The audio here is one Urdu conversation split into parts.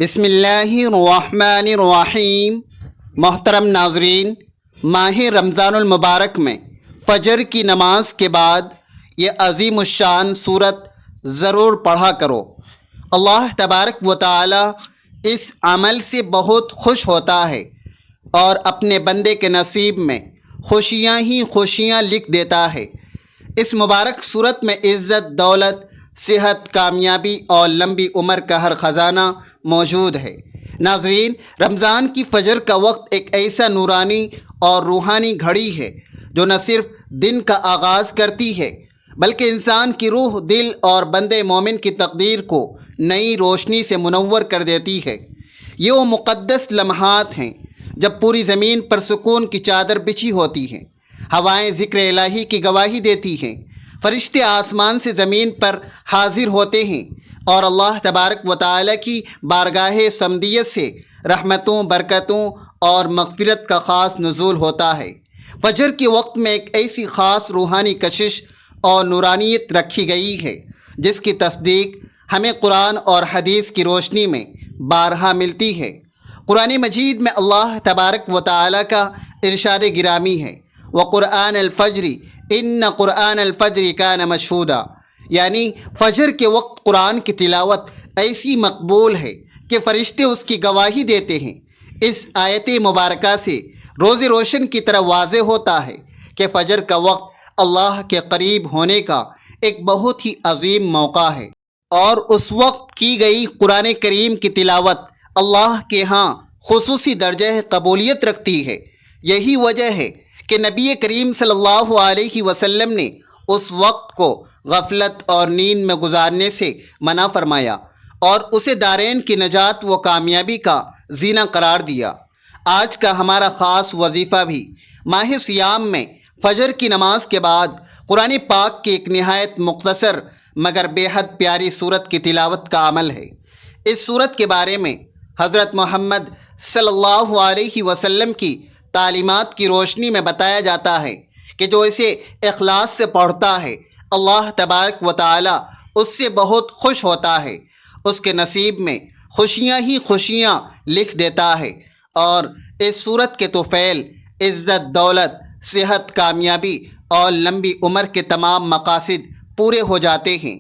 بسم اللہ الرحمن الرحیم۔ محترم ناظرین، ماہ رمضان المبارک میں فجر کی نماز کے بعد یہ عظیم الشان صورت ضرور پڑھا کرو۔ اللہ تبارک و تعالی اس عمل سے بہت خوش ہوتا ہے اور اپنے بندے کے نصیب میں خوشیاں ہی خوشیاں لکھ دیتا ہے۔ اس مبارک صورت میں عزت، دولت، صحت، کامیابی اور لمبی عمر کا ہر خزانہ موجود ہے۔ ناظرین، رمضان کی فجر کا وقت ایک ایسا نورانی اور روحانی گھڑی ہے جو نہ صرف دن کا آغاز کرتی ہے بلکہ انسان کی روح، دل اور بندے مومن کی تقدیر کو نئی روشنی سے منور کر دیتی ہے۔ یہ وہ مقدس لمحات ہیں جب پوری زمین پر سکون کی چادر بچھی ہوتی ہے، ہوائیں ذکر الہی کی گواہی دیتی ہیں، فرشتے آسمان سے زمین پر حاضر ہوتے ہیں اور اللہ تبارک و تعالی کی بارگاہ صمدیت سے رحمتوں، برکتوں اور مغفرت کا خاص نزول ہوتا ہے۔ فجر کے وقت میں ایک ایسی خاص روحانی کشش اور نورانیت رکھی گئی ہے جس کی تصدیق ہمیں قرآن اور حدیث کی روشنی میں بارہا ملتی ہے۔ قرآن مجید میں اللہ تبارک و تعالی کا ارشاد گرامی ہے، وَقُرْآنَ الْفَجْرِ اِنَّ قُرْآنَ الْفَجْرِ كَانَ مَشْهُودًا، یعنی فجر کے وقت قرآن کی تلاوت ایسی مقبول ہے کہ فرشتے اس کی گواہی دیتے ہیں۔ اس آیت مبارکہ سے روز روشن کی طرح واضح ہوتا ہے کہ فجر کا وقت اللہ کے قریب ہونے کا ایک بہت ہی عظیم موقع ہے، اور اس وقت کی گئی قرآن کریم کی تلاوت اللہ کے ہاں خصوصی درجہ قبولیت رکھتی ہے۔ یہی وجہ ہے کہ نبی کریم صلی اللہ علیہ وسلم نے اس وقت کو غفلت اور نیند میں گزارنے سے منع فرمایا اور اسے دارین کی نجات و کامیابی کا زینہ قرار دیا۔ آج کا ہمارا خاص وظیفہ بھی ماہ سیام میں فجر کی نماز کے بعد قرآن پاک کی ایک نہایت مختصر مگر بے حد پیاری صورت کی تلاوت کا عمل ہے۔ اس صورت کے بارے میں حضرت محمد صلی اللہ علیہ وسلم کی تعلیمات کی روشنی میں بتایا جاتا ہے کہ جو اسے اخلاص سے پڑھتا ہے اللہ تبارک و تعالی اس سے بہت خوش ہوتا ہے، اس کے نصیب میں خوشیاں ہی خوشیاں لکھ دیتا ہے، اور اس صورت کے طفیل عزت، دولت، صحت، کامیابی اور لمبی عمر کے تمام مقاصد پورے ہو جاتے ہیں۔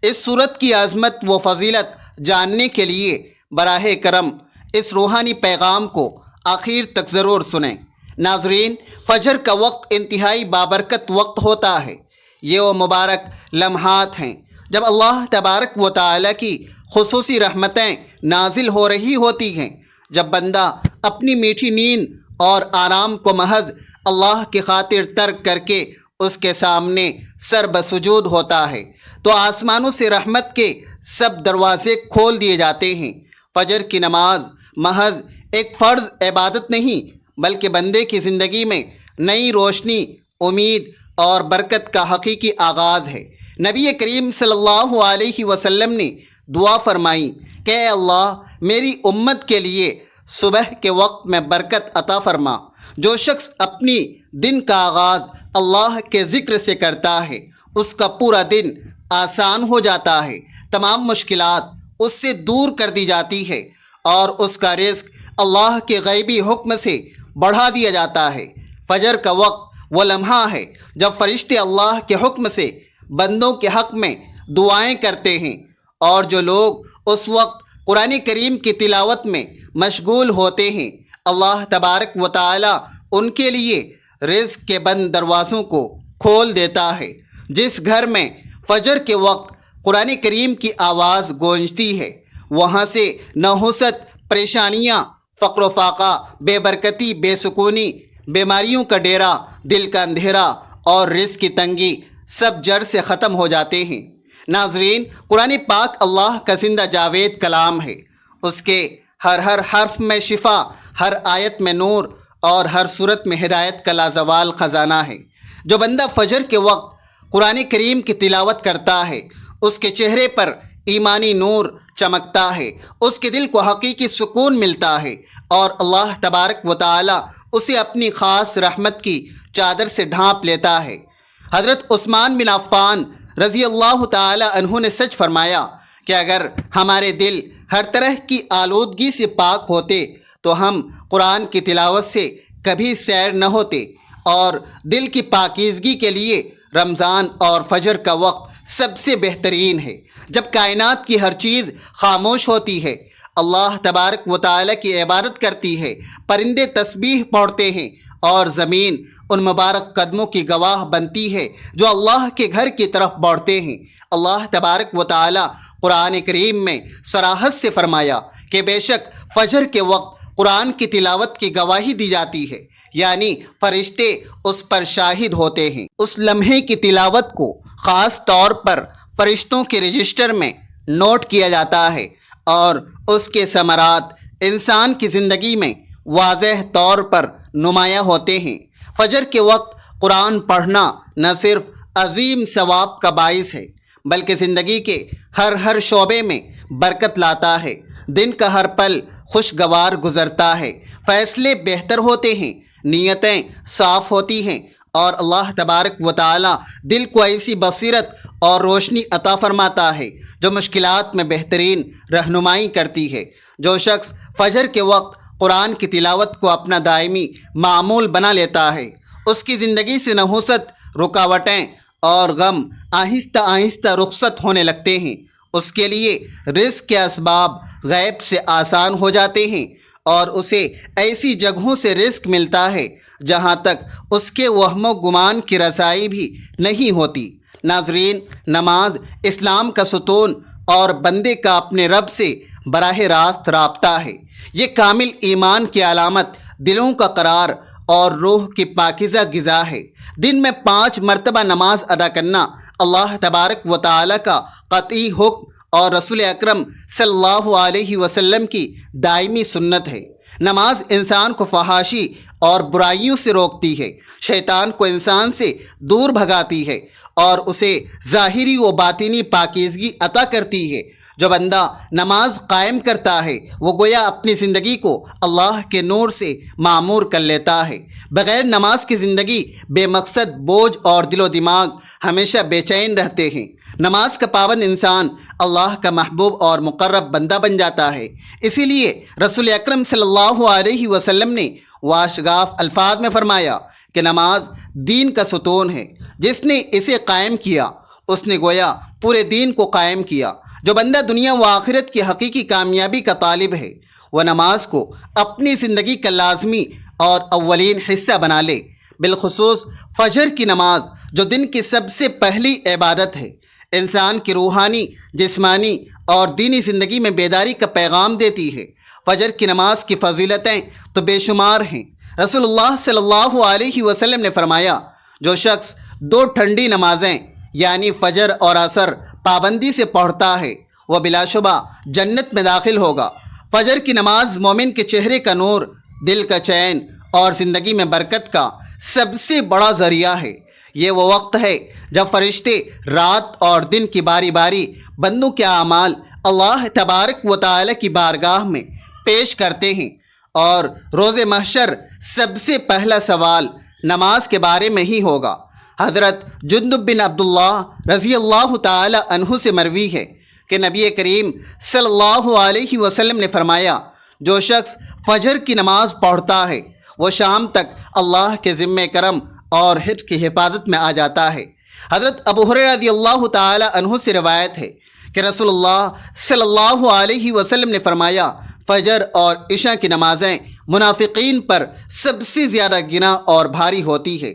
اس صورت کی عظمت و فضیلت جاننے کے لیے براہ کرم اس روحانی پیغام کو آخر تک ضرور سنیں۔ ناظرین، فجر کا وقت انتہائی بابرکت وقت ہوتا ہے۔ یہ وہ مبارک لمحات ہیں جب اللہ تبارک و تعالی کی خصوصی رحمتیں نازل ہو رہی ہوتی ہیں، جب بندہ اپنی میٹھی نیند اور آرام کو محض اللہ کی خاطر ترک کر کے اس کے سامنے سر بسجود ہوتا ہے تو آسمانوں سے رحمت کے سب دروازے کھول دیے جاتے ہیں۔ فجر کی نماز محض ایک فرض عبادت نہیں بلکہ بندے کی زندگی میں نئی روشنی، امید اور برکت کا حقیقی آغاز ہے۔ نبی کریم صلی اللہ علیہ وسلم نے دعا فرمائی کہ اے اللہ، میری امت کے لیے صبح کے وقت میں برکت عطا فرما۔ جو شخص اپنی دن کا آغاز اللہ کے ذکر سے کرتا ہے اس کا پورا دن آسان ہو جاتا ہے، تمام مشکلات اس سے دور کر دی جاتی ہے اور اس کا رزق اللہ کے غیبی حکم سے بڑھا دیا جاتا ہے۔ فجر کا وقت وہ لمحہ ہے جب فرشتے اللہ کے حکم سے بندوں کے حق میں دعائیں کرتے ہیں، اور جو لوگ اس وقت قرآن کریم کی تلاوت میں مشغول ہوتے ہیں اللہ تبارک و تعالی ان کے لیے رزق کے بند دروازوں کو کھول دیتا ہے۔ جس گھر میں فجر کے وقت قرآن کریم کی آواز گونجتی ہے وہاں سے نحوست، پریشانیاں، فقر و فاقہ، بے برکتی، بے سکونی، بیماریوں کا ڈیرا، دل کا اندھیرا اور رزق کی تنگی سب جڑ سے ختم ہو جاتے ہیں۔ ناظرین، قرآن پاک اللہ کا زندہ جاوید کلام ہے۔ اس کے ہر حرف میں شفا، ہر آیت میں نور اور ہر صورت میں ہدایت کا لازوال خزانہ ہے۔ جو بندہ فجر کے وقت قرآن کریم کی تلاوت کرتا ہے اس کے چہرے پر ایمانی نور چمکتا ہے، اس کے دل کو حقیقی سکون ملتا ہے اور اللہ تبارک و تعالی اسے اپنی خاص رحمت کی چادر سے ڈھانپ لیتا ہے۔ حضرت عثمان بن عفان رضی اللہ تعالی عنہ نے سچ فرمایا کہ اگر ہمارے دل ہر طرح کی آلودگی سے پاک ہوتے تو ہم قرآن کی تلاوت سے کبھی سیر نہ ہوتے، اور دل کی پاکیزگی کے لیے رمضان اور فجر کا وقت سب سے بہترین ہے، جب کائنات کی ہر چیز خاموش ہوتی ہے، اللہ تبارک و تعالیٰ کی عبادت کرتی ہے، پرندے تسبیح پڑھتے ہیں، اور زمین ان مبارک قدموں کی گواہ بنتی ہے جو اللہ کے گھر کی طرف بڑھتے ہیں۔ اللہ تبارک و تعالیٰ قرآن کریم میں صراحت سے فرمایا کہ بے شک فجر کے وقت قرآن کی تلاوت کی گواہی دی جاتی ہے، یعنی فرشتے اس پر شاہد ہوتے ہیں۔ اس لمحے کی تلاوت کو خاص طور پر فرشتوں کے رجسٹر میں نوٹ کیا جاتا ہے، اور اس کے ثمرات انسان کی زندگی میں واضح طور پر نمایاں ہوتے ہیں۔ فجر کے وقت قرآن پڑھنا نہ صرف عظیم ثواب کا باعث ہے، بلکہ زندگی کے ہر شعبے میں برکت لاتا ہے۔ دن کا ہر پل خوشگوار گزرتا ہے، فیصلے بہتر ہوتے ہیں، نیتیں صاف ہوتی ہیں، اور اللہ تبارک و تعالی دل کو ایسی بصیرت اور روشنی عطا فرماتا ہے جو مشکلات میں بہترین رہنمائی کرتی ہے۔ جو شخص فجر کے وقت قرآن کی تلاوت کو اپنا دائمی معمول بنا لیتا ہے، اس کی زندگی سے نحوست، رکاوٹیں اور غم آہستہ آہستہ رخصت ہونے لگتے ہیں۔ اس کے لیے رزق کے اسباب غیب سے آسان ہو جاتے ہیں، اور اسے ایسی جگہوں سے رزق ملتا ہے جہاں تک اس کے وہم و گمان کی رسائی بھی نہیں ہوتی۔ ناظرین، نماز اسلام کا ستون اور بندے کا اپنے رب سے براہ راست رابطہ ہے۔ یہ کامل ایمان کی علامت، دلوں کا قرار اور روح کی پاکیزہ غذا ہے۔ دن میں 5 مرتبہ نماز ادا کرنا اللہ تبارک و تعالیٰ کا قطعی حکم اور رسول اکرم صلی اللہ علیہ وسلم کی دائمی سنت ہے۔ نماز انسان کو فحاشی اور برائیوں سے روکتی ہے، شیطان کو انسان سے دور بھگاتی ہے، اور اسے ظاہری و باطنی پاکیزگی عطا کرتی ہے۔ جو بندہ نماز قائم کرتا ہے وہ گویا اپنی زندگی کو اللہ کے نور سے معمور کر لیتا ہے۔ بغیر نماز کی زندگی بے مقصد، بوجھ اور دل و دماغ ہمیشہ بے چین رہتے ہیں۔ نماز کا پابند انسان اللہ کا محبوب اور مقرب بندہ بن جاتا ہے۔ اسی لیے رسول اکرم صلی اللہ علیہ وسلم نے واشگاف الفاظ میں فرمایا کہ نماز دین کا ستون ہے، جس نے اسے قائم کیا اس نے گویا پورے دین کو قائم کیا۔ جو بندہ دنیا و آخرت کی حقیقی کامیابی کا طالب ہے، وہ نماز کو اپنی زندگی کا لازمی اور اولین حصہ بنا لے۔ بالخصوص فجر کی نماز جو دن کی سب سے پہلی عبادت ہے، انسان کی روحانی، جسمانی اور دینی زندگی میں بیداری کا پیغام دیتی ہے۔ فجر کی نماز کی فضیلتیں تو بے شمار ہیں۔ رسول اللہ صلی اللہ علیہ وسلم نے فرمایا، جو شخص 2 ٹھنڈی نمازیں یعنی فجر اور عصر پابندی سے پڑھتا ہے، وہ بلا شبہ جنت میں داخل ہوگا۔ فجر کی نماز مومن کے چہرے کا نور، دل کا چین اور زندگی میں برکت کا سب سے بڑا ذریعہ ہے۔ یہ وہ وقت ہے جب فرشتے رات اور دن کی باری باری بندوں کے اعمال اللہ تبارک و تعالی کی بارگاہ میں پیش کرتے ہیں، اور روز محشر سب سے پہلا سوال نماز کے بارے میں ہی ہوگا۔ حضرت جندب بن عبداللہ رضی اللہ تعالی عنہ سے مروی ہے کہ نبی کریم صلی اللہ علیہ وسلم نے فرمایا، جو شخص فجر کی نماز پڑھتا ہے وہ شام تک اللہ کے ذمہ کرم اور حفظ کی حفاظت میں آ جاتا ہے۔ حضرت ابو ہریرہ رضی اللہ تعالی عنہ سے روایت ہے کہ رسول اللہ صلی اللہ علیہ وسلم نے فرمایا، فجر اور عشاء کی نمازیں منافقین پر سب سے زیادہ گناہ اور بھاری ہوتی ہے۔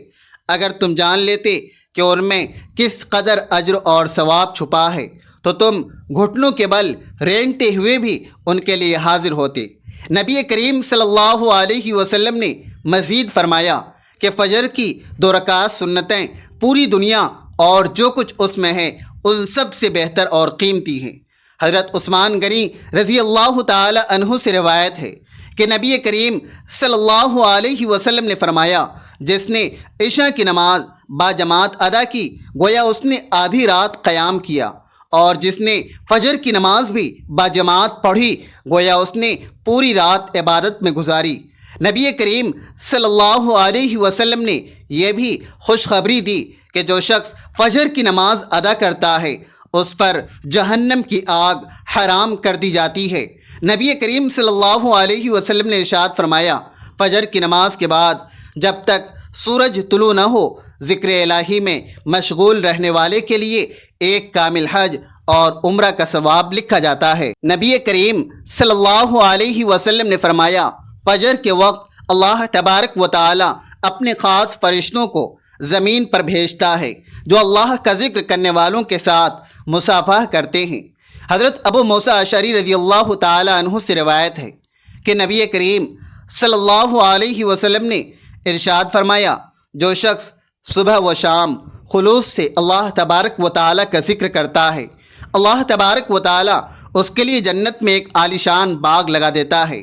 اگر تم جان لیتے کہ ان میں کس قدر اجر اور ثواب چھپا ہے تو تم گھٹنوں کے بل رینگتے ہوئے بھی ان کے لیے حاضر ہوتے۔ نبی کریم صلی اللہ علیہ وسلم نے مزید فرمایا کہ فجر کی 2 رکعت سنتیں پوری دنیا اور جو کچھ اس میں ہے ان سب سے بہتر اور قیمتی ہیں۔ حضرت عثمان غنی رضی اللہ تعالی عنہ سے روایت ہے کہ نبی کریم صلی اللہ علیہ وسلم نے فرمایا، جس نے عشاء کی نماز باجماعت ادا کی گویا اس نے آدھی رات قیام کیا، اور جس نے فجر کی نماز بھی باجماعت پڑھی گویا اس نے پوری رات عبادت میں گزاری۔ نبی کریم صلی اللہ علیہ وسلم نے یہ بھی خوشخبری دی کہ جو شخص فجر کی نماز ادا کرتا ہے اس پر جہنم کی آگ حرام کر دی جاتی ہے۔ نبی کریم صلی اللہ علیہ وسلم نے ارشاد فرمایا، فجر کی نماز کے بعد جب تک سورج طلوع نہ ہو ذکر الہی میں مشغول رہنے والے کے لیے ایک کامل حج اور عمرہ کا ثواب لکھا جاتا ہے۔ نبی کریم صلی اللہ علیہ وسلم نے فرمایا، فجر کے وقت اللہ تبارک و تعالی اپنے خاص فرشتوں کو زمین پر بھیجتا ہے جو اللہ کا ذکر کرنے والوں کے ساتھ مصافحہ کرتے ہیں۔ حضرت ابو موسیٰ اشعری رضی اللہ تعالی عنہ سے روایت ہے کہ نبی کریم صلی اللہ علیہ وسلم نے ارشاد فرمایا، جو شخص صبح و شام خلوص سے اللہ تبارک و تعالی کا ذکر کرتا ہے، اللہ تبارک و تعالی اس کے لیے جنت میں ایک عالیشان باغ لگا دیتا ہے۔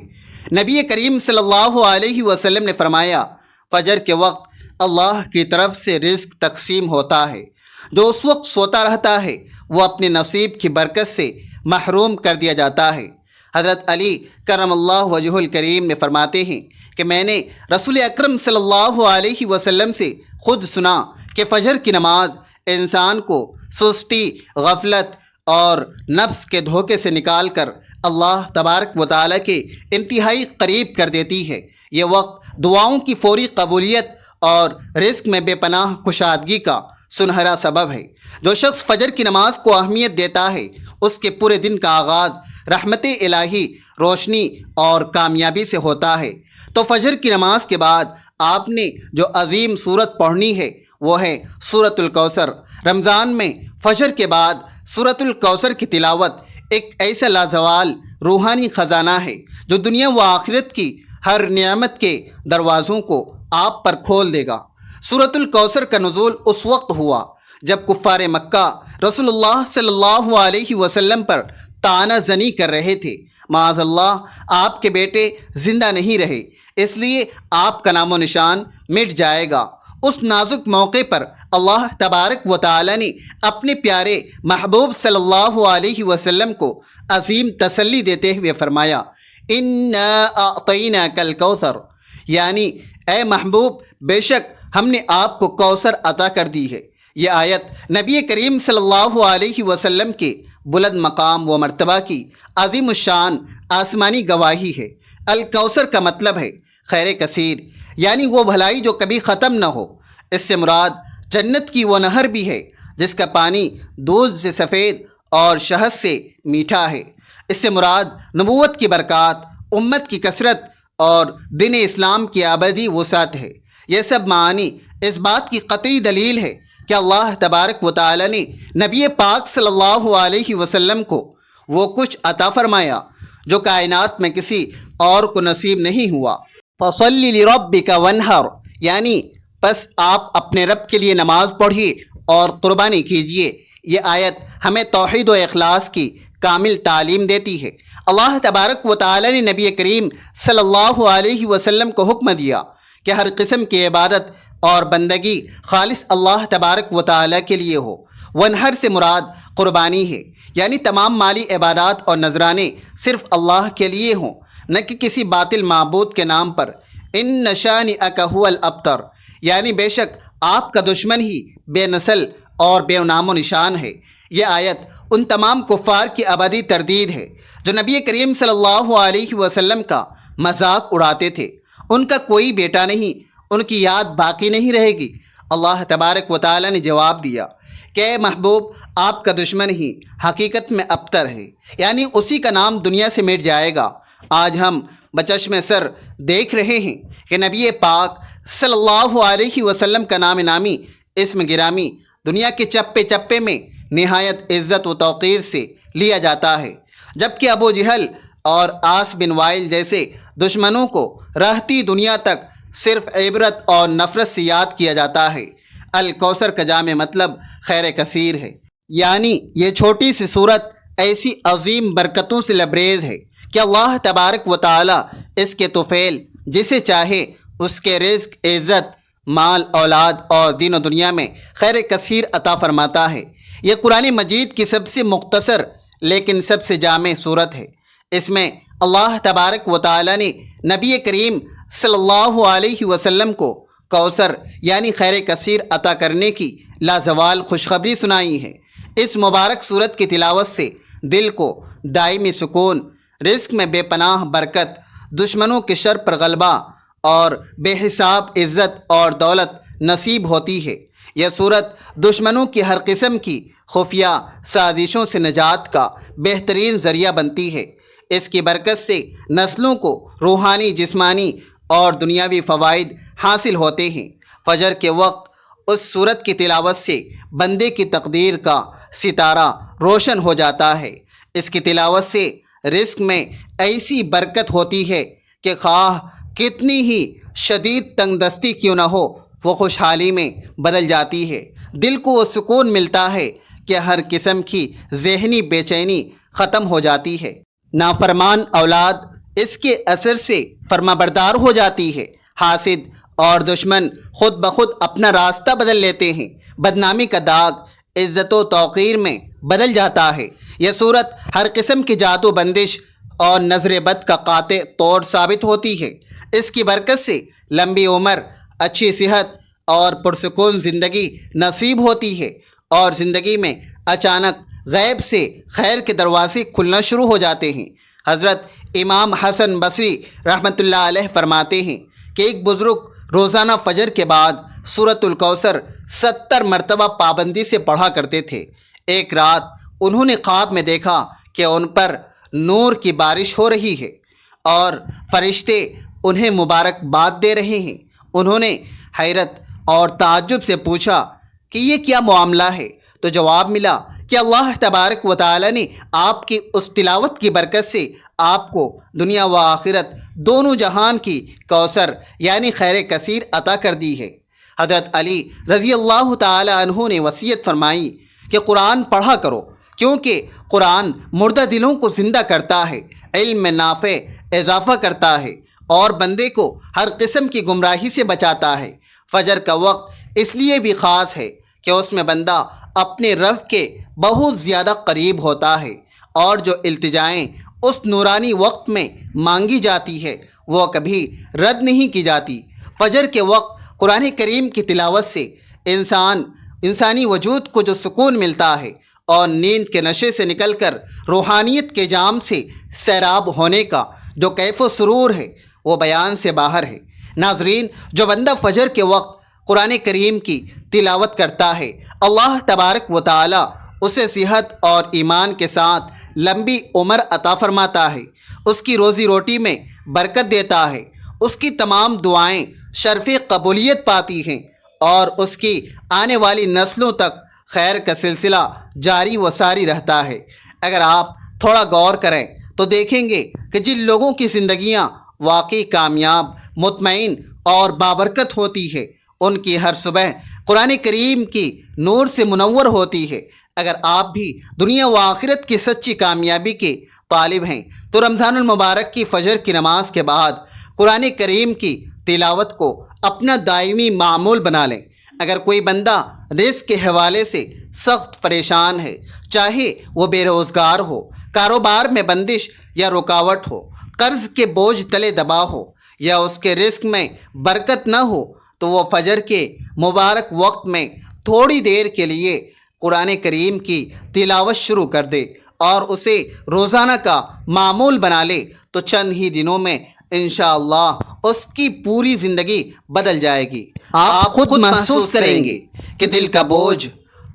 نبی کریم صلی اللہ علیہ وسلم نے فرمایا، فجر کے وقت اللہ کی طرف سے رزق تقسیم ہوتا ہے، جو اس وقت سوتا رہتا ہے وہ اپنے نصیب کی برکت سے محروم کر دیا جاتا ہے۔ حضرت علی کرم اللہ وجہ الکریم نے فرماتے ہیں کہ میں نے رسول اکرم صلی اللہ علیہ وسلم سے خود سنا کہ فجر کی نماز انسان کو سستی، غفلت اور نفس کے دھوکے سے نکال کر اللہ تبارک و تعالیٰ کے انتہائی قریب کر دیتی ہے۔ یہ وقت دعاؤں کی فوری قبولیت اور رزق میں بے پناہ کشادگی کا سنہرا سبب ہے۔ جو شخص فجر کی نماز کو اہمیت دیتا ہے اس کے پورے دن کا آغاز رحمت الہی، روشنی اور کامیابی سے ہوتا ہے۔ تو فجر کی نماز کے بعد آپ نے جو عظیم سورت پڑھنی ہے وہ ہے سورۃ الکوثر۔ رمضان میں فجر کے بعد سورۃ الکوثر کی تلاوت ایک ایسا لازوال روحانی خزانہ ہے جو دنیا و آخرت کی ہر نعمت کے دروازوں کو آپ پر کھول دے گا۔ سورۃ الکوثر کا نزول اس وقت ہوا جب کفار مکہ رسول اللہ صلی اللہ علیہ وسلم پر طعنہ زنی کر رہے تھے۔ معاذ اللہ آپ کے بیٹے زندہ نہیں رہے، اس لیے آپ کا نام و نشان مٹ جائے گا۔ اس نازک موقع پر اللہ تبارک و تعالی نے اپنے پیارے محبوب صلی اللہ علیہ وسلم کو عظیم تسلی دیتے ہوئے فرمایا، اِنَّا أَعْطَيْنَاكَ الْكَوْثَرَ، یعنی اے محبوب بے شک ہم نے آپ کو کوثر عطا کر دی ہے۔ یہ آیت نبی کریم صلی اللہ علیہ وسلم کے بلند مقام و مرتبہ کی عظیم الشان آسمانی گواہی ہے۔ الکوثر کا مطلب ہے خیر کثیر، یعنی وہ بھلائی جو کبھی ختم نہ ہو۔ اس سے مراد جنت کی وہ نہر بھی ہے جس کا پانی دودھ سے سفید اور شہد سے میٹھا ہے۔ اس سے مراد نبوت کی برکات، امت کی کثرت اور دین اسلام کی ابدی وسعت ہے۔ یہ سب معانی اس بات کی قطعی دلیل ہے کہ اللہ تبارک و تعالی نے نبی پاک صلی اللہ علیہ وسلم کو وہ کچھ عطا فرمایا جو کائنات میں کسی اور کو نصیب نہیں ہوا۔ فَصَلِّ لِرَبِّكَ وَانْحَرْ، یعنی بس آپ اپنے رب کے لیے نماز پڑھیے اور قربانی کیجیے۔ یہ آیت ہمیں توحید و اخلاص کی کامل تعلیم دیتی ہے۔ اللہ تبارک و تعالی نے نبی کریم صلی اللہ علیہ وسلم کو حکم دیا کہ ہر قسم کی عبادت اور بندگی خالص اللہ تبارک و تعالی کے لیے ہو۔ وانحر سے مراد قربانی ہے، یعنی تمام مالی عبادات اور نذرانے صرف اللہ کے لیے ہوں، نہ کہ کسی باطل معبود کے نام پر۔ ان شانئک ھو الابتر، یعنی بے شک آپ کا دشمن ہی بے نسل اور بے نام و نشان ہے۔ یہ آیت ان تمام کفار کی ابدی تردید ہے جو نبی کریم صلی اللہ علیہ وسلم کا مذاق اڑاتے تھے۔ ان کا کوئی بیٹا نہیں، ان کی یاد باقی نہیں رہے گی۔ اللہ تبارک و تعالی نے جواب دیا کہ اے محبوب آپ کا دشمن ہی حقیقت میں ابتر ہے، یعنی اسی کا نام دنیا سے مٹ جائے گا۔ آج ہم بچشم سر دیکھ رہے ہیں کہ نبی پاک صلی اللہ علیہ وسلم کا نام نامی، اسم گرامی دنیا کے چپے چپے میں نہایت عزت و توقیر سے لیا جاتا ہے، جبکہ ابو جہل اور عاص بن وائل جیسے دشمنوں کو رہتی دنیا تک صرف عبرت اور نفرت سے یاد کیا جاتا ہے۔ الکوثر کا جامع مطلب خیر کثیر ہے، یعنی یہ چھوٹی سی صورت ایسی عظیم برکتوں سے لبریز ہے کہ اللہ تبارک و تعالی اس کے طفیل جسے چاہے اس کے رزق، عزت، مال، اولاد اور دین و دنیا میں خیر کثیر عطا فرماتا ہے۔ یہ قرآن مجید کی سب سے مختصر لیکن سب سے جامع صورت ہے۔ اس میں اللہ تبارک و تعالی نے نبی کریم صلی اللہ علیہ وسلم کو کوثر یعنی خیر کثیر عطا کرنے کی لازوال خوشخبری سنائی ہے۔ اس مبارک صورت کی تلاوت سے دل کو دائمی سکون، رزق میں بے پناہ برکت، دشمنوں کے شر پر غلبہ اور بے حساب عزت اور دولت نصیب ہوتی ہے۔ یہ صورت دشمنوں کی ہر قسم کی خفیہ سازشوں سے نجات کا بہترین ذریعہ بنتی ہے۔ اس کی برکت سے نسلوں کو روحانی، جسمانی اور دنیاوی فوائد حاصل ہوتے ہیں۔ فجر کے وقت اس صورت کی تلاوت سے بندے کی تقدیر کا ستارہ روشن ہو جاتا ہے۔ اس کی تلاوت سے رزق میں ایسی برکت ہوتی ہے کہ خواہ کتنی ہی شدید تنگ دستی کیوں نہ ہو، وہ خوشحالی میں بدل جاتی ہے۔ دل کو وہ سکون ملتا ہے کہ ہر قسم کی ذہنی بے چینی ختم ہو جاتی ہے۔ نافرمان اولاد اس کے اثر سے فرما بردار ہو جاتی ہے۔ حاسد اور دشمن خود بخود اپنا راستہ بدل لیتے ہیں۔ بدنامی کا داغ عزت و توقیر میں بدل جاتا ہے۔ یہ صورت ہر قسم کی جادو بندش اور نظر بد کا قاطع طور ثابت ہوتی ہے۔ اس کی برکت سے لمبی عمر، اچھی صحت اور پرسکون زندگی نصیب ہوتی ہے، اور زندگی میں اچانک غیب سے خیر کے دروازے کھلنا شروع ہو جاتے ہیں۔ حضرت امام حسن بصری رحمۃ اللہ علیہ فرماتے ہیں کہ ایک بزرگ روزانہ فجر کے بعد سورۃ الکوثر 70 مرتبہ پابندی سے پڑھا کرتے تھے۔ ایک رات انہوں نے خواب میں دیکھا کہ ان پر نور کی بارش ہو رہی ہے اور فرشتے انہیں مبارکباد دے رہے ہیں۔ انہوں نے حیرت اور تعجب سے پوچھا کہ یہ کیا معاملہ ہے؟ تو جواب ملا کہ اللہ تبارک و تعالی نے آپ کی اس تلاوت کی برکت سے آپ کو دنیا و آخرت دونوں جہان کی کوثر یعنی خیر کثیر عطا کر دی ہے۔ حضرت علی رضی اللہ تعالی عنہ نے وصیت فرمائی کہ قرآن پڑھا کرو، کیونکہ قرآن مردہ دلوں کو زندہ کرتا ہے، علم میں نافع اضافہ کرتا ہے اور بندے کو ہر قسم کی گمراہی سے بچاتا ہے۔ فجر کا وقت اس لیے بھی خاص ہے کہ اس میں بندہ اپنے رب کے بہت زیادہ قریب ہوتا ہے، اور جو التجائیں اس نورانی وقت میں مانگی جاتی ہے وہ کبھی رد نہیں کی جاتی۔ فجر کے وقت قرآن کریم کی تلاوت سے انسانی وجود کو جو سکون ملتا ہے اور نیند کے نشے سے نکل کر روحانیت کے جام سے سیراب ہونے کا جو کیف و سرور ہے وہ بیان سے باہر ہے۔ ناظرین، جو بندہ فجر کے وقت قرآن کریم کی تلاوت کرتا ہے، اللہ تبارک و تعالی اسے صحت اور ایمان کے ساتھ لمبی عمر عطا فرماتا ہے، اس کی روزی روٹی میں برکت دیتا ہے، اس کی تمام دعائیں شرف قبولیت پاتی ہیں، اور اس کی آنے والی نسلوں تک خیر کا سلسلہ جاری و ساری رہتا ہے۔ اگر آپ تھوڑا غور کریں تو دیکھیں گے کہ جن لوگوں کی زندگیاں واقعی کامیاب، مطمئن اور بابرکت ہوتی ہے، ان کی ہر صبح قرآن کریم کی نور سے منور ہوتی ہے۔ اگر آپ بھی دنیا و آخرت کی سچی کامیابی کے طالب ہیں تو رمضان المبارک کی فجر کی نماز کے بعد قرآن کریم کی تلاوت کو اپنا دائمی معمول بنا لیں۔ اگر کوئی بندہ رزق کے حوالے سے سخت پریشان ہے، چاہے وہ بے روزگار ہو، کاروبار میں بندش یا رکاوٹ ہو، قرض کے بوجھ تلے دبا ہو، یا اس کے رزق میں برکت نہ ہو، تو وہ فجر کے مبارک وقت میں تھوڑی دیر کے لیے قرآن کریم کی تلاوت شروع کر دے اور اسے روزانہ کا معمول بنا لے تو چند ہی دنوں میں انشاءاللہ اس کی پوری زندگی بدل جائے گی۔ آپ خود محسوس کریں گے کہ دل کا بوجھ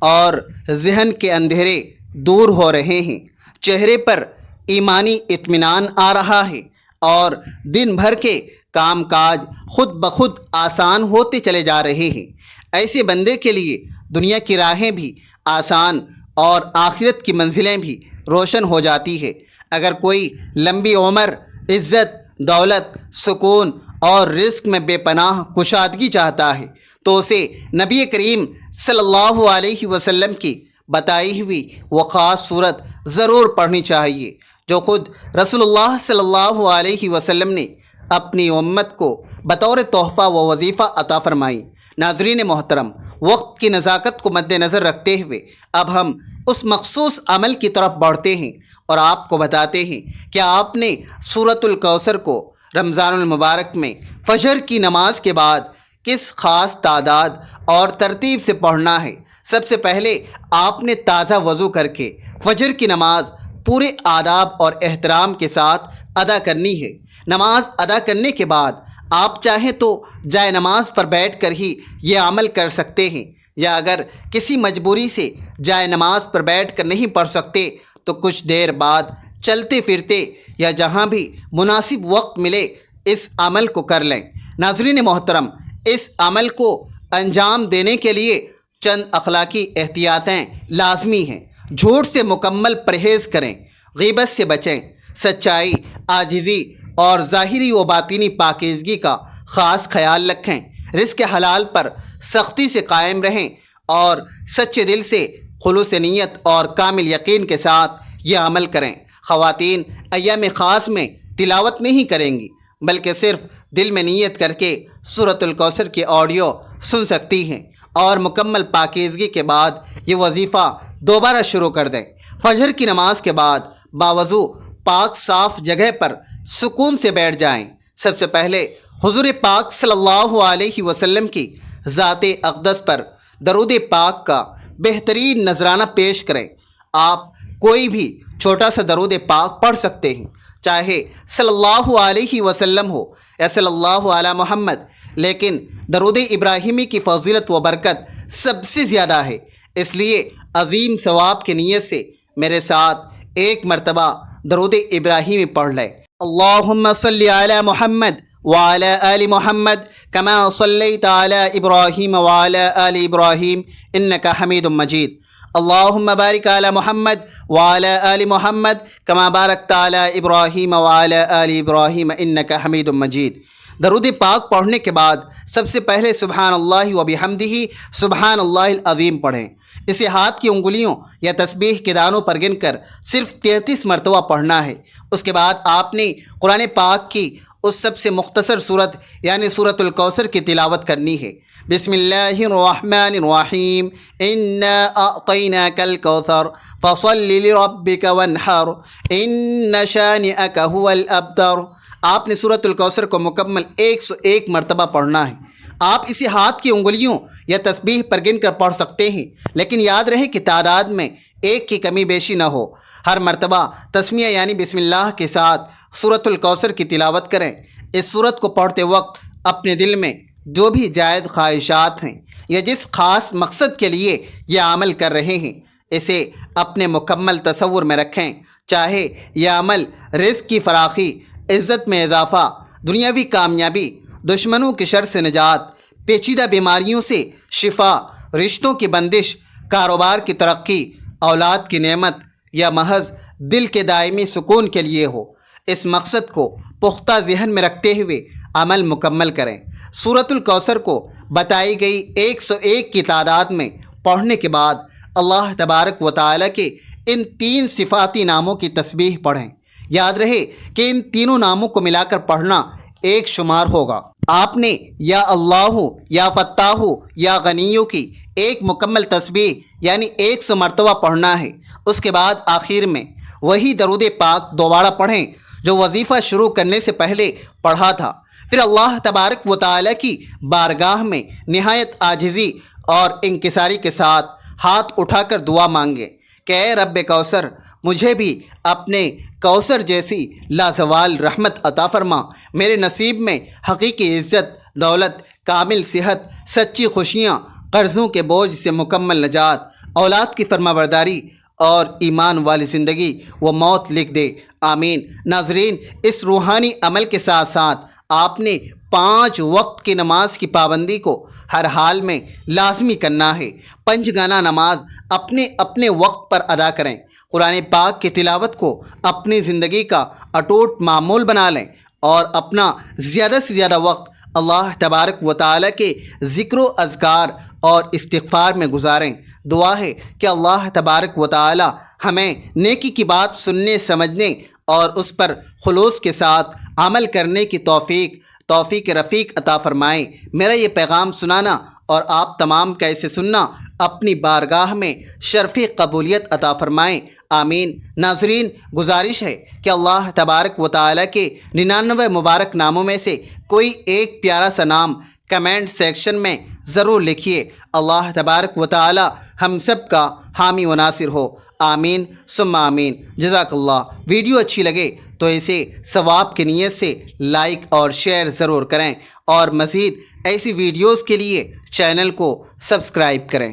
اور ذہن کے اندھیرے دور ہو رہے ہیں، چہرے پر ایمانی اطمینان آ رہا ہے، اور دن بھر کے کام کاج خود بخود آسان ہوتے چلے جا رہے ہیں۔ ایسے بندے کے لیے دنیا کی راہیں بھی آسان اور آخرت کی منزلیں بھی روشن ہو جاتی ہے۔ اگر کوئی لمبی عمر، عزت، دولت، سکون اور رزق میں بے پناہ کشادگی چاہتا ہے تو اسے نبی کریم صلی اللہ علیہ وسلم کی بتائی ہوئی وہ خاص صورت ضرور پڑھنی چاہیے جو خود رسول اللہ صلی اللہ علیہ وسلم نے اپنی امت کو بطور تحفہ و وظیفہ عطا فرمائی۔ ناظرین محترم، وقت کی نزاکت کو مد نظر رکھتے ہوئے اب ہم اس مخصوص عمل کی طرف بڑھتے ہیں اور آپ کو بتاتے ہیں کہ آپ نے سورۃ الکوثر کو رمضان المبارک میں فجر کی نماز کے بعد کس خاص تعداد اور ترتیب سے پڑھنا ہے۔ سب سے پہلے آپ نے تازہ وضو کر کے فجر کی نماز پورے آداب اور احترام کے ساتھ ادا کرنی ہے۔ نماز ادا کرنے کے بعد آپ چاہیں تو جائے نماز پر بیٹھ کر ہی یہ عمل کر سکتے ہیں، یا اگر کسی مجبوری سے جائے نماز پر بیٹھ کر نہیں پڑھ سکتے تو کچھ دیر بعد چلتے پھرتے یا جہاں بھی مناسب وقت ملے اس عمل کو کر لیں۔ ناظرین محترم، اس عمل کو انجام دینے کے لیے چند اخلاقی احتیاطیں لازمی ہیں۔ جھوٹ سے مکمل پرہیز کریں، غیبت سے بچیں، سچائی، عاجزی اور ظاہری و باطنی پاکیزگی کا خاص خیال رکھیں، رزق حلال پر سختی سے قائم رہیں اور سچے دل سے خلوص نیت اور کامل یقین کے ساتھ یہ عمل کریں۔ خواتین ایام خاص میں تلاوت نہیں کریں گی، بلکہ صرف دل میں نیت کر کے سورۃ الکوثر کی آڈیو سن سکتی ہیں، اور مکمل پاکیزگی کے بعد یہ وظیفہ دوبارہ شروع کر دیں۔ فجر کی نماز کے بعد باوضو پاک صاف جگہ پر سکون سے بیٹھ جائیں۔ سب سے پہلے حضور پاک صلی اللہ علیہ وسلم کی ذات اقدس پر درود پاک کا بہترین نذرانہ پیش کریں۔ آپ کوئی بھی چھوٹا سا درود پاک پڑھ سکتے ہیں، چاہے صلی اللہ علیہ وسلم ہو یا صلی اللہ علی محمد، لیکن درود ابراہیمی کی فضیلت و برکت سب سے زیادہ ہے، اس لیے عظیم ثواب کی نیت سے میرے ساتھ ایک مرتبہ درود ابراہیمی پڑھ لیں۔ اللہم صلی علی محمد وعلی آل محمد کما صلیت علی ابراہیم وعلی آل ابراہیم انک حمید مجید۔ اللہم بارک علی محمد وعلی آل محمد کما بارکت علی ابراہیم وعلی آل ابراہیم انک حمید مجید۔ درود پاک پڑھنے کے بعد سب سے پہلے سبحان اللہ و بحمدہ سبحان اللہ العظیم پڑھیں۔ اسے ہاتھ کی انگلیوں یا تسبیح کے دانوں پر گن کر صرف 33 مرتبہ پڑھنا ہے۔ اس کے بعد آپ نے قرآن پاک کی اس سب سے مختصر صورت یعنی سورۃ الکوثر کی تلاوت کرنی ہے۔ بسم اللہ الرحمن الرحیم انا اعطیناک الکوثر فصل لربک وانحر ان شانئک هو الابتر۔ آپ نے سورۃ الکوثر کو مکمل 101 مرتبہ پڑھنا ہے۔ آپ اسے ہاتھ کی انگلیوں یا تسبیح پر گن کر پڑھ سکتے ہیں، لیکن یاد رہے کہ تعداد میں ایک کی کمی بیشی نہ ہو۔ ہر مرتبہ تسمیہ یعنی بسم اللہ کے ساتھ سورۃ الکوثر کی تلاوت کریں۔ اس سورت کو پڑھتے وقت اپنے دل میں جو بھی جائز خواہشات ہیں یا جس خاص مقصد کے لیے یہ عمل کر رہے ہیں اسے اپنے مکمل تصور میں رکھیں، چاہے یہ عمل رزق کی فراخی، عزت میں اضافہ، دنیاوی کامیابی، دشمنوں کی شر سے نجات، پیچیدہ بیماریوں سے شفا، رشتوں کی بندش، کاروبار کی ترقی، اولاد کی نعمت یا محض دل کے دائمی سکون کے لیے ہو۔ اس مقصد کو پختہ ذہن میں رکھتے ہوئے عمل مکمل کریں۔ سورۃ الکوثر کو بتائی گئی 101 کی تعداد میں پڑھنے کے بعد اللہ تبارک و تعالیٰ کے ان 3 صفاتی ناموں کی تسبیح پڑھیں۔ یاد رہے کہ ان تینوں ناموں کو ملا کر پڑھنا ایک شمار ہوگا۔ آپ نے یا اللہ یا فتاح یا غنیوں کی ایک مکمل تسبیح یعنی 100 مرتبہ پڑھنا ہے۔ اس کے بعد آخر میں وہی درود پاک دوبارہ پڑھیں جو وظیفہ شروع کرنے سے پہلے پڑھا تھا۔ پھر اللہ تبارک و تعالیٰ کی بارگاہ میں نہایت عاجزی اور انکساری کے ساتھ ہاتھ اٹھا کر دعا مانگیں کہ اے رب کوثر، مجھے بھی اپنے کوثر جیسی لازوال رحمت عطا فرما۔ میرے نصیب میں حقیقی عزت، دولت، کامل صحت، سچی خوشیاں، قرضوں کے بوجھ سے مکمل نجات، اولاد کی فرمانبرداری اور ایمان والی زندگی و موت لکھ دے، آمین۔ ناظرین، اس روحانی عمل کے ساتھ ساتھ آپ نے 5 وقت کی نماز کی پابندی کو ہر حال میں لازمی کرنا ہے۔ 5 گانا نماز اپنے اپنے وقت پر ادا کریں۔ قرآن پاک کی تلاوت کو اپنی زندگی کا اٹوٹ معمول بنا لیں اور اپنا زیادہ سے زیادہ وقت اللہ تبارک و تعالیٰ کے ذکر و اذکار اور استغفار میں گزاریں۔ دعا ہے کہ اللہ تبارک و تعالیٰ ہمیں نیکی کی بات سننے، سمجھنے اور اس پر خلوص کے ساتھ عمل کرنے کی توفیق رفیق عطا فرمائے۔ میرا یہ پیغام سنانا اور آپ تمام کا اسے سننا اپنی بارگاہ میں شرف قبولیت عطا فرمائیں، آمین۔ ناظرین، گزارش ہے کہ اللہ تبارک و تعالیٰ کے 99 مبارک ناموں میں سے کوئی ایک پیارا سا نام کمنٹ سیکشن میں ضرور لکھیے اللہ تبارک و تعالی ہم سب کا حامی و ناصر ہو، آمین ثم آمین۔ جزاک اللہ۔ ویڈیو اچھی لگے تو اسے ثواب کی نیت سے لائک اور شیئر ضرور کریں، اور مزید ایسی ویڈیوز کے لیے چینل کو سبسکرائب کریں۔